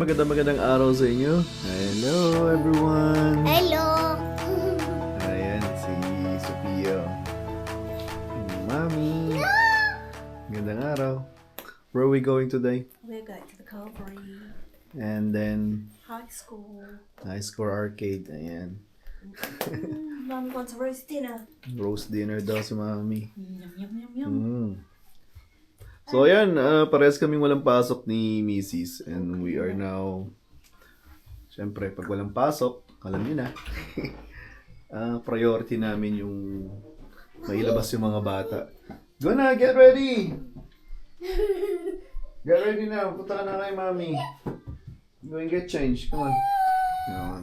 Magandang araw sa inyo. Hello everyone. Hello! Ayan si Sophia. Mami. Magandang araw. Where are we going today? We're going to the Calvary And then High School. High Score Arcade. Ayan. Mum wants a roast dinner. Roast dinner daw si Mami. Yum, yum, yum, yum. So ayan, parehas kaming walang pasok ni Mrs. And we are now, syempre pag walang pasok, alam niyo na, priority namin yung mailabas yung mga bata. Go na, get ready! Get ready na, punta ka na kay Mami. Go and get changed, come on.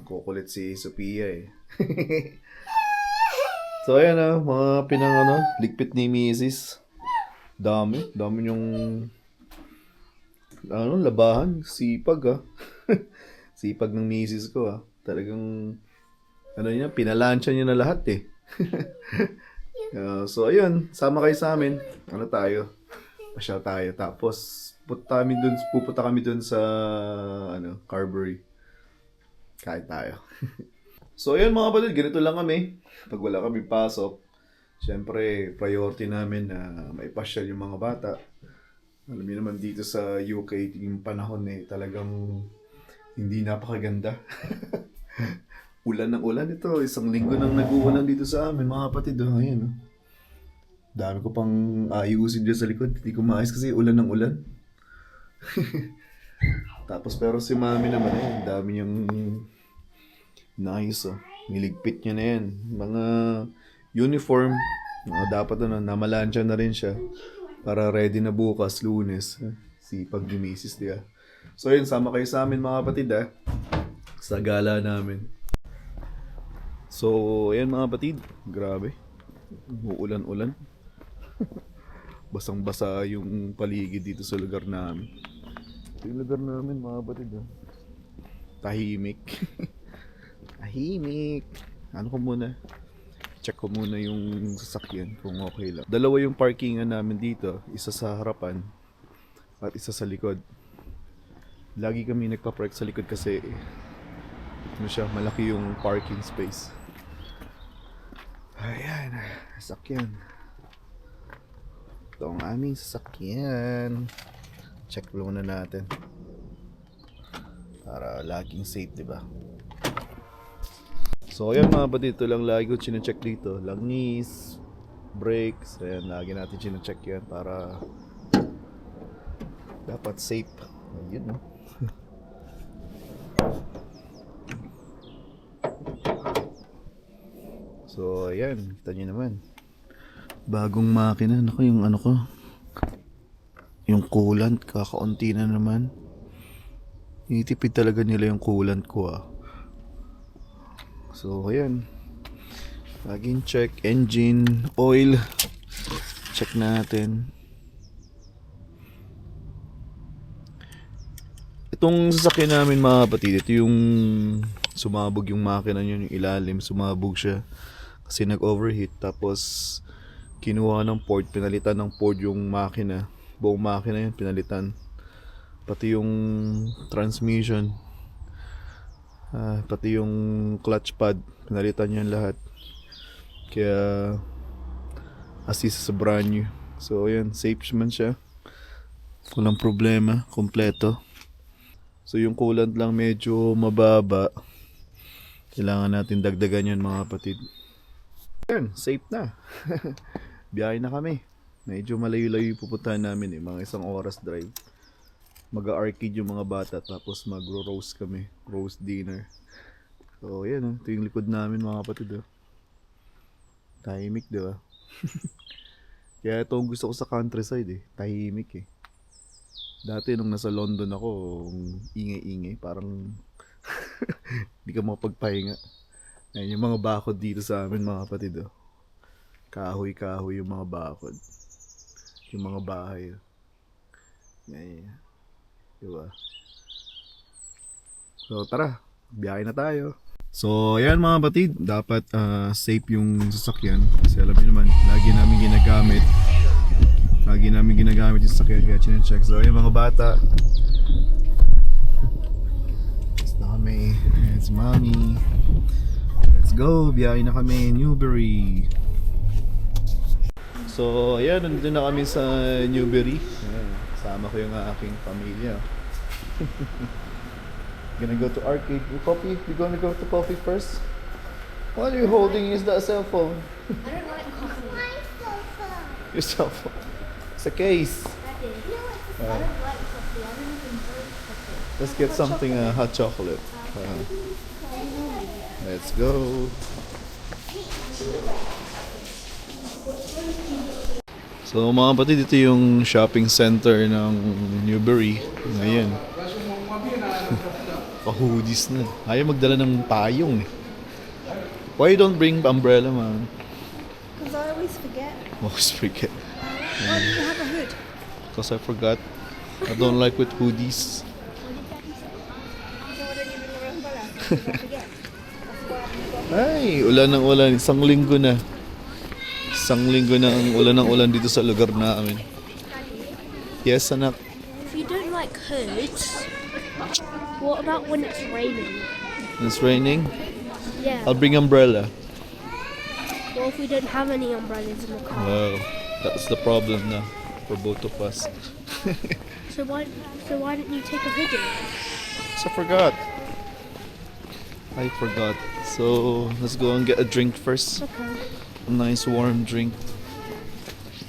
Kukulit si Sophia eh. So ayan mga ligpit ni Mrs. Dami yung labahan, sipag sipag ng misis ko Talagang pinalansya niya na lahat eh. So ayun, sama kayo sa amin. Pasyal tayo. Tapos pupunta kami dun sa Carberry. Kain tayo. So ayun mga kapatid, ganito lang kami. Pag wala kami pasok, siyempre, priority namin na maipasyal yung mga bata. Alam niyo naman dito sa UK, yung panahon talagang hindi napakaganda. Ulan ng ulan ito. Isang linggo nang nag-uulan dito sa amin, mga kapatid. Ayan, dami ko pang ayusin dyan sa likod. Hindi ko maayos kasi ulan ng ulan. Tapos pero si Mami naman dami niyang nice. Niligpit niya na yan. Mga uniform, dapat namalansya na rin siya para ready na bukas, Lunes. Sipag ni Mrs. Dia. So yun, sama kayo sa amin mga kapatid sa gala namin. So ayan mga kapatid, grabe. Uulan-ulan. Basang-basa yung paligid dito sa lugar namin. Ito yung lugar namin mga kapatid. Tahimik. Tahimik. Ano ko muna? Check ko muna yung sasakyan kung okay lang. Dalawa yung parkingan namin dito. Isa sa harapan at isa sa likod. Lagi kami nagpa-park sa likod kasi malaki yung parking space. Ayan, sasakyan. Ito ang aming sasakyan. Check muna natin. Para laging safe, diba? So ayan mga kapatid, ito lang lagi ko chine-check dito. Langis, brakes, ayan, lagi natin chine-check yan para dapat safe. Ayun So ayan, kita nyo naman. Bagong makina, yung ko. Yung coolant, kakaunti na naman. Itipid talaga nila yung coolant ko So, ayan. Laging check. Engine, oil. Check natin. Itong sasakyan namin mga kapatid, ito yung sumabog yung makina niya, yung ilalim. Sumabog siya. Kasi nag-overheat. Tapos, kinuha ng port. Pinalitan ng port yung makina. Buong makina yun, pinalitan. Pati yung transmission. Pati yung clutch pad, pinalitan niya lahat. Kaya assist sa brand new. So ayan, safe man siya. Walang problema, kompleto. So yung coolant lang medyo mababa. Kailangan natin dagdagan yan mga kapatid. Ayan, safe na. Biyahe na kami. Medyo malayo-layo yung pupuntahan namin mga 1 oras drive. Mag-arcade yung mga bata tapos magro-roast kami, roast dinner. So yan ito yung likod namin mga kapatid Tahimik, diba? Kaya ito ang gusto ko sa countryside tahimik Dati nung nasa London ako, ingay-ingay, parang hindi ka makapagpahinga. Ayan yung mga bakod dito sa amin mga kapatid Kahoy-kahoy yung mga bakod. Yung mga bahay Ayan. Diba? So tara, biyahe na tayo. So ayan mga batid, dapat safe yung sasakyan. Kasi alam niyo naman, lagi namin ginagamit yung sasakyan, kaya chinecheck. So ayan mga bata, Si Mami. Let's go! Biyahe na kami, Newberry. So, ayan, nandun na kami sa Newberry. Ayan, kasama ko yung aking pamilya. Gonna go to arcade. Coffee? You gonna go to coffee first? What are you holding? Is that a cell phone? I don't like coffee. Your cell phone. It's a case. Daddy. I don't like coffee. I don't even drink coffee. Let's get something hot chocolate. Let's go. So mga kapatid, ito yung shopping center ng Newberry. Ngayon. Pa-hoodies na. Ayaw magdala ng payong eh. Why you don't bring umbrella, man? Because I always forget. Always forget. Why do you have a hood? Because I forgot. I don't like with hoodies. So I don't even know umbrella. Because I forget. That's why I haven't got. Ay, ulan ng ulan. Isang linggo na. Isang linggo na ang ulan ng ulan dito sa lugar namin. Yes, anak. If you don't like hoods, what about when it's raining? It's raining. Yeah. I'll bring umbrella. What if we don't have any umbrellas in the car? Wow, that's the problem now for both of us. So why don't you take a hoodie? So I forgot. I forgot. So let's go and get a drink first. Okay. A nice warm drink.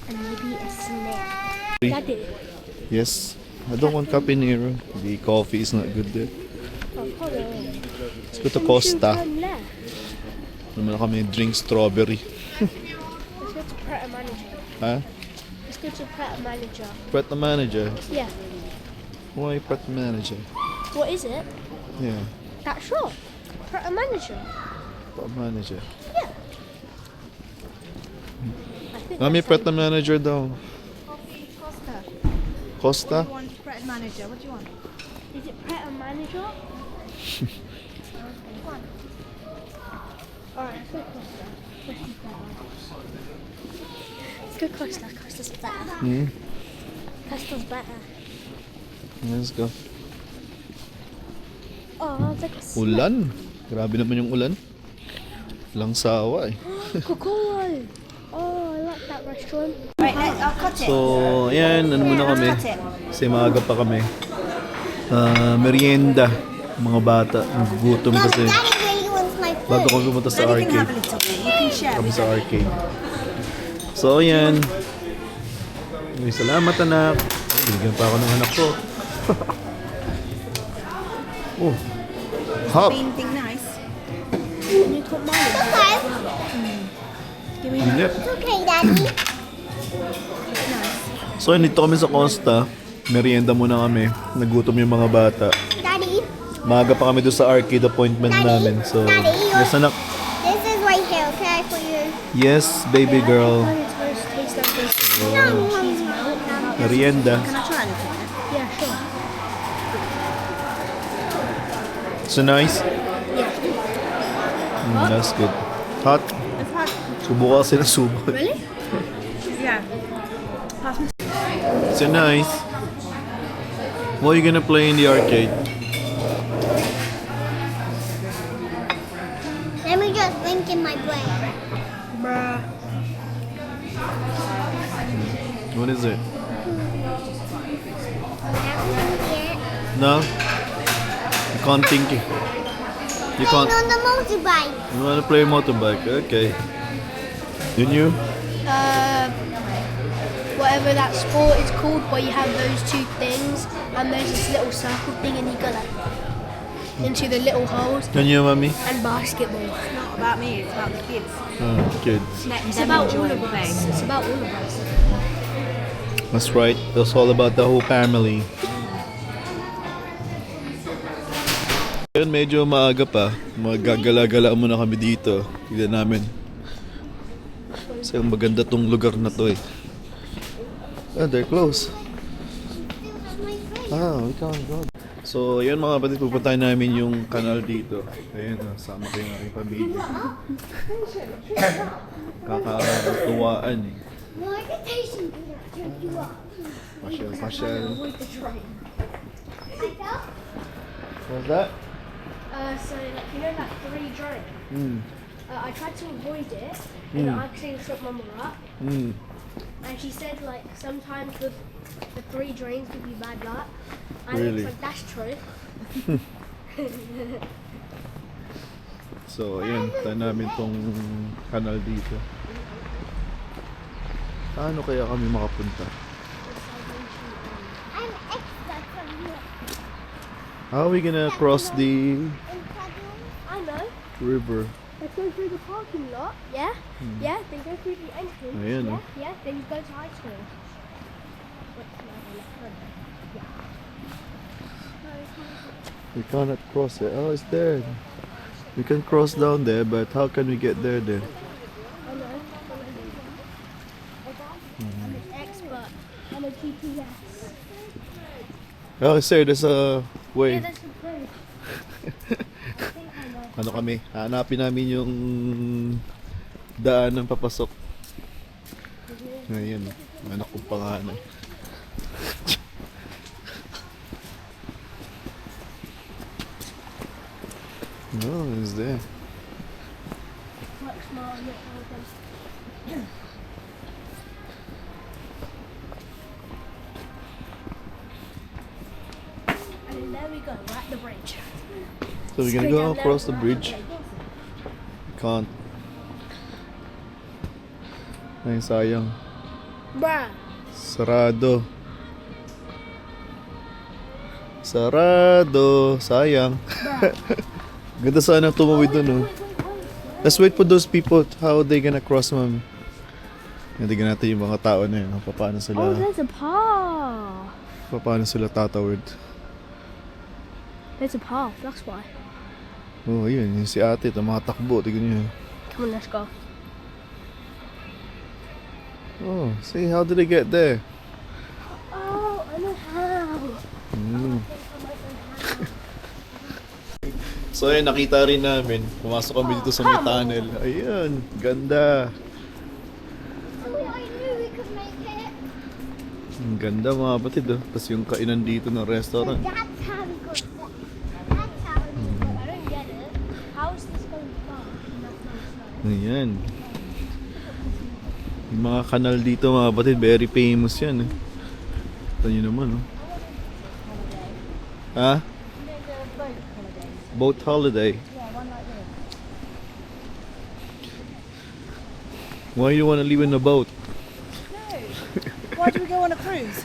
And maybe a snack. Daddy. Yes. I don't want caffeine. The coffee is not good there. Oh, hold on. Let's go to Costa. Let's Naman na kami drink strawberry. go to Pret a Manager. Huh? Let's go to Pret a Manager. Pret the manager. Yeah. Why Pret the manager? What is it? Yeah. That shop. Pret a Manager. Pret manager. Yeah. I think Mami, that's Pret the manager daw. Coffee Costa. Costa? You want bread manager? What do you want? Is it Pret a Manager? Alright, let's go Costa. Let's go Costa. Costa's better. Hmm? Costa's better. Let's go. Oh, it's like a snack. Ulan. Grabe naman yung ulan. Walang sawa eh. Coca-Cola. Oh, I like that restaurant. Right, I'll cut it. So, ayan, ano muna kami. Cut it. Kasi maaga pa kami. Merienda. Mga bata. Nagugutom kasi. Daddy really wants my Bago food. kami pumunta sa Then you can have arcade. a little bit. You can share Kami with sa arcade. So, ayan. Ay, salamat anak. Ay, binigyan pa ako ng anak ko. Oh. Hop. being thing nice. Can you put mine in? Okay, Give me Init. it's okay, Daddy. So, nandito kami sa Costa. Merienda muna kami. Nagutom yung mga bata. Daddy, Maaga pa kami doon sa arcade appointment namin. So, yes anak. this is right here, okay, for you. Yes, baby girl. Mine is supposed to taste like this. Cheese Merienda. Can I try a little bit? Yeah, sure. So nice. That's good. Hot. It's hot. Subo kasi na subo. Really? Yeah. Pass me. So nice. What are you gonna play in the arcade? Let me just think in my brain. Bruh. What is it? Yeah. No? You can't think. You Playing can't. on the motorbike. You wanna play motorbike? Okay. Didn't you? Whatever that sport is called, where you have those two things, and there's this little circle thing, and you go like into the little holes, Can you, mommy? and basketball. It's not about me, it's about the kids. Oh, kids. It's about all of us. It's about all of us. That's right. That's all about the whole family. Yun, medyo maaga pa. Magagala-gala muna kami dito. Tignan namin. Kasi maganda tong lugar na to eh. Ah, they're close. Ah, we can't go. So, yun mga kapatid, pupuntahan namin yung kanal dito. Ayun, sama ko yung aking pamilya. Kakatuwaan eh. Pasyal. What's that? So like, you know that 3 drone? Mm. I tried to avoid it, and I accidentally slipped my mum up. Mm. And she said like sometimes the 3 drains give you bad luck. And Really? it's like that's true. So, ayun, tayo namin tong kanal dito. Paano kaya kami makapunta? I'm extra from here. How are we gonna cross the I know. river? Let's go through the parking lot. Yeah. Yeah. Then go through the entrance. Ayan, yeah. oh. Yeah. Then you go to high school. We cannot cross it. Oh, it's there. We can cross down there, but how can we get there then? I know. I'm an expert. I'm a GPS. Oh, sir, there's a way. Yeah, that's the place. Ano kami? Hanapin namin yung daan ng papasok. Ngayon, anak kong pangalan. No, it's there. Quite smart, not well done. And then there we go. We're at the bridge. So we're gonna go across the bridge. Can't. Ay, sayang. Bruh. Sarado. Sarado. Sayang. Ganda sana tumawid dun, oh. Let's wait for those people. How are they gonna cross, ma'am? Tingnan natin yung mga tao na yun. Paano Oh, sila, there's a path. paano sila tatawid. There's a path. That's why. Oh, yun. Yung si ate. Tumatakbo. Tignan niyo. Come on, let's go. Oh, see, how did they get there? Oh, I know how. Mm. So ayun, nakita rin namin. Pumasok kami dito sa may tunnel. Ayun, ganda. Oh, I knew we could make it. Ang ganda mga kapatid, oh. Tapos yung kainan dito ng restaurant. That's how we got there. That's how we got I don't get it. How is this going far? Ayan. Yung mga kanal dito mga kapatid, very famous yan. Eh. Ito nyo naman, oh. Ha? Boat holiday. Why you wanna live in a boat? Why do we go on a cruise?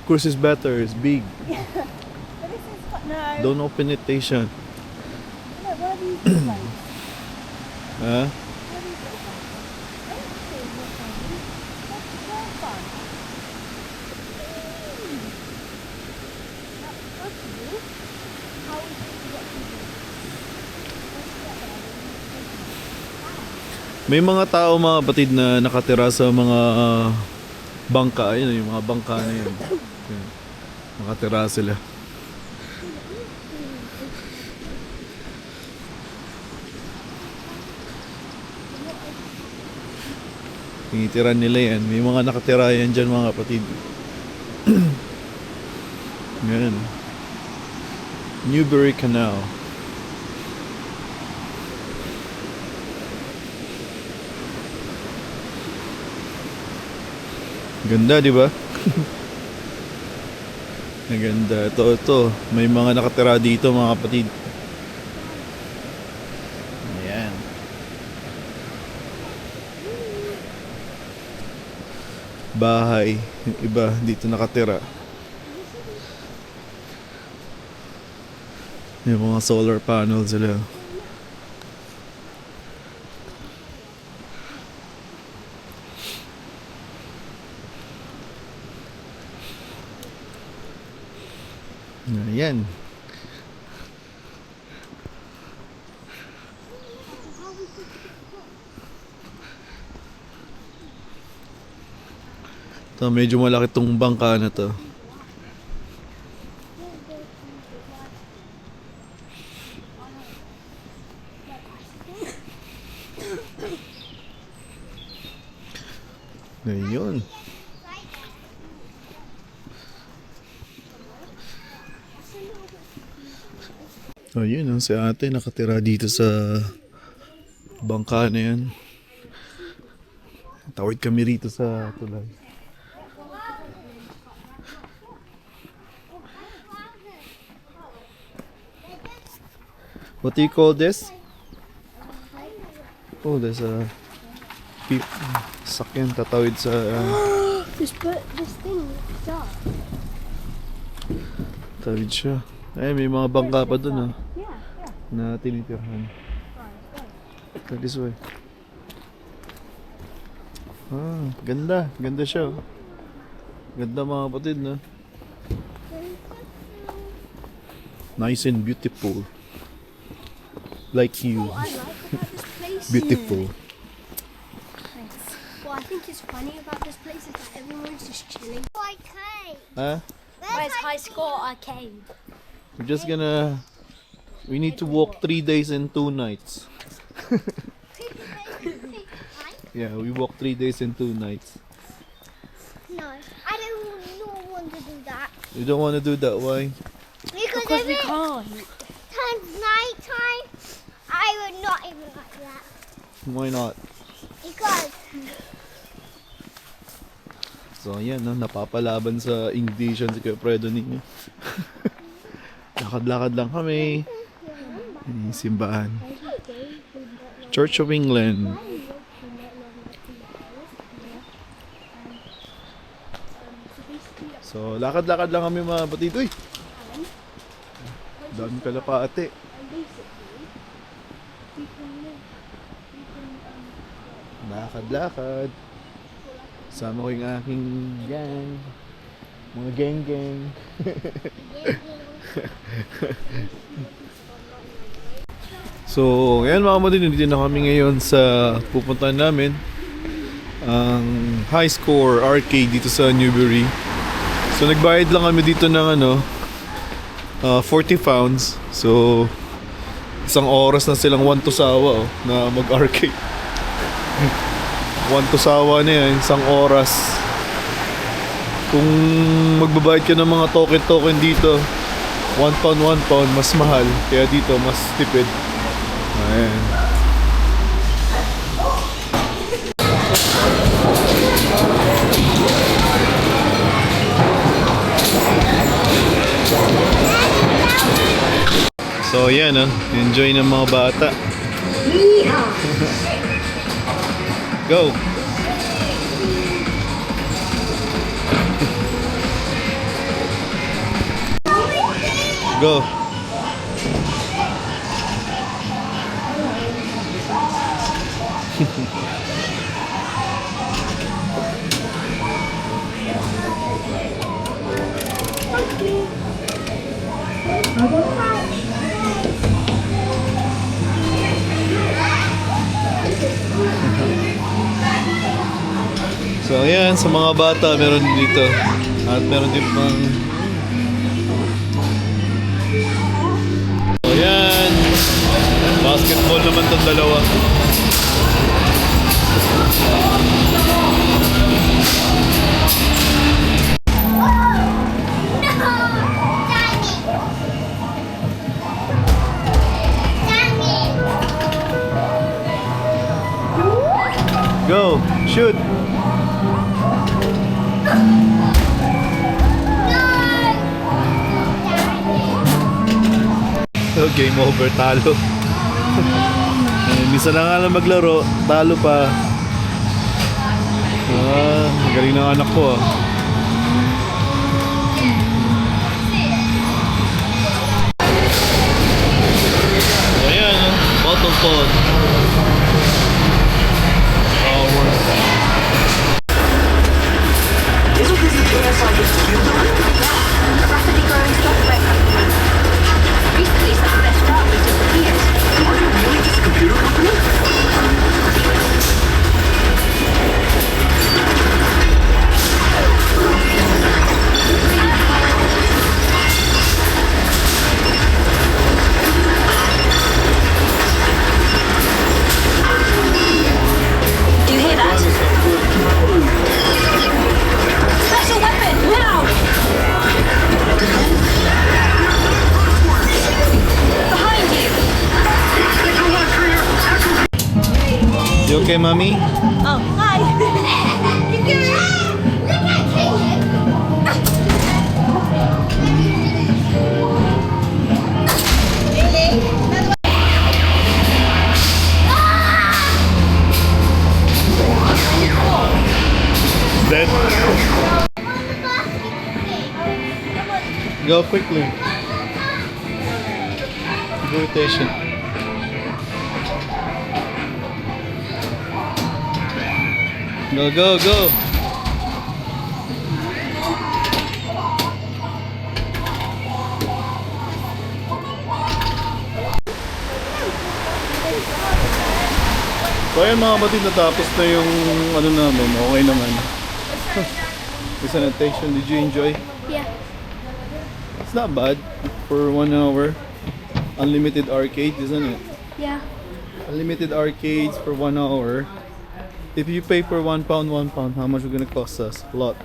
Cruise is better, it's big. But this is quite, no. Don't open it, Tasha. No, where are these little ones? Ha? Where are these little ones? I don't see them, they're tiny. They're fun. That's good. How are we going to get to this? May mga tao mga kapatid na nakatira sa mga bangka. Ayun, yung mga bangka na yun. Ayun. Nakatira sila. Tinitiran nila yan. May mga nakatira yan dyan mga kapatid. Yan. Newbury Canal. Ganda, di ba? Ang ganda. Ito. May mga nakatira dito mga kapatid. Ayan. Bahay. Yung iba dito nakatira. Yung mga solar panels sila. Ayan. Ito, medyo malaki tong bangka na to. Ayun. Oh, yun, si ate nakatira dito sa bangka na yan. Tawid kami rito sa tulay. What do you call this? Oh, there's a sakyan tatawid sa This thing is dark. tawid siya. Ay, may mga bangka pa dun na tinitirhan. Go this way. Ah, ganda. Ganda siya. Oh. Ganda mga kapatid, no? Nice and beautiful. Like you. I like about this place. Beautiful. What I think is funny about this place is that everyone's just chilling. Okay. Huh? Where's high score arcade? We're just gonna... We need to walk 3 days and 2 nights. Yeah, we walk 3 days and 2 nights. No, I don't want to do that. You don't want to do that, why? Because if we it can't. turns night time, I would not even like that. Why not? Because So, ayan, no? Napapalaban sa English si Kuya Fredo ninyo. Lakad-lakad lang kami. Yung simbahan. Church of England. So, lakad-lakad lang kami mga kapatid. Uy! Dami kalapate. Lakad-lakad. Sama ko yung aking gang. Mga gang-gang. So, ngayon mga kapatid, dito na kami ngayon sa pupuntahan namin. Ang High Score Arcade dito sa Newbury. So, nagbayad lang kami dito ng 40 pounds. So, isang oras na silang 1 to sawa na mag-arcade. 1 to sawa na yan, isang oras. Kung magbabayad ka ng mga token-token dito, 1 pound, 1 pound, mas mahal. Kaya dito, mas tipid. Ayan. So yan enjoy ng mga bata. Go! Go! So ayan, sa mga bata meron dito. At meron din pang... So ayan, basketball naman tong dalawa. Go, shoot! So, game over, talo. Misa na nga lang maglaro, talo pa. Galing ng anak ko Ayan, bottle pod. Isn't this the KSI computer? A rapidly growing software company. Recently, some of their staff has disappeared. Are you really just a computer company? You okay, mommy? Oh, hi. Dead. Go quickly. Rotation. Go, go, go. So ayan mga kapatid, natapos na yung ano namin, okay naman. Presentation, did you enjoy? Yeah. It's not bad for 1 hour. Unlimited arcade, isn't it? Yeah. Unlimited arcades for 1 hour. If you pay for £1, £1, how much is it gonna cost us? A lot.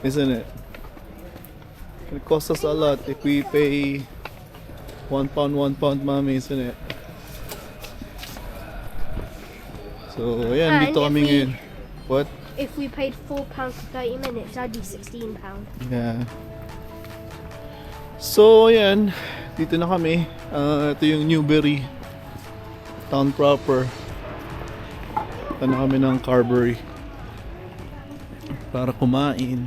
Isn't it? It's gonna cost us a lot if we pay £1, £1, mommy, isn't it? So, ayan, And dito if kami we- ngayon. What? If we paid £4 for 30 minutes, that'd be £16. Yeah. So, ayan. Dito na kami. Ito yung Newberry. Town proper. Ito na kami ng Carberry. Para kumain.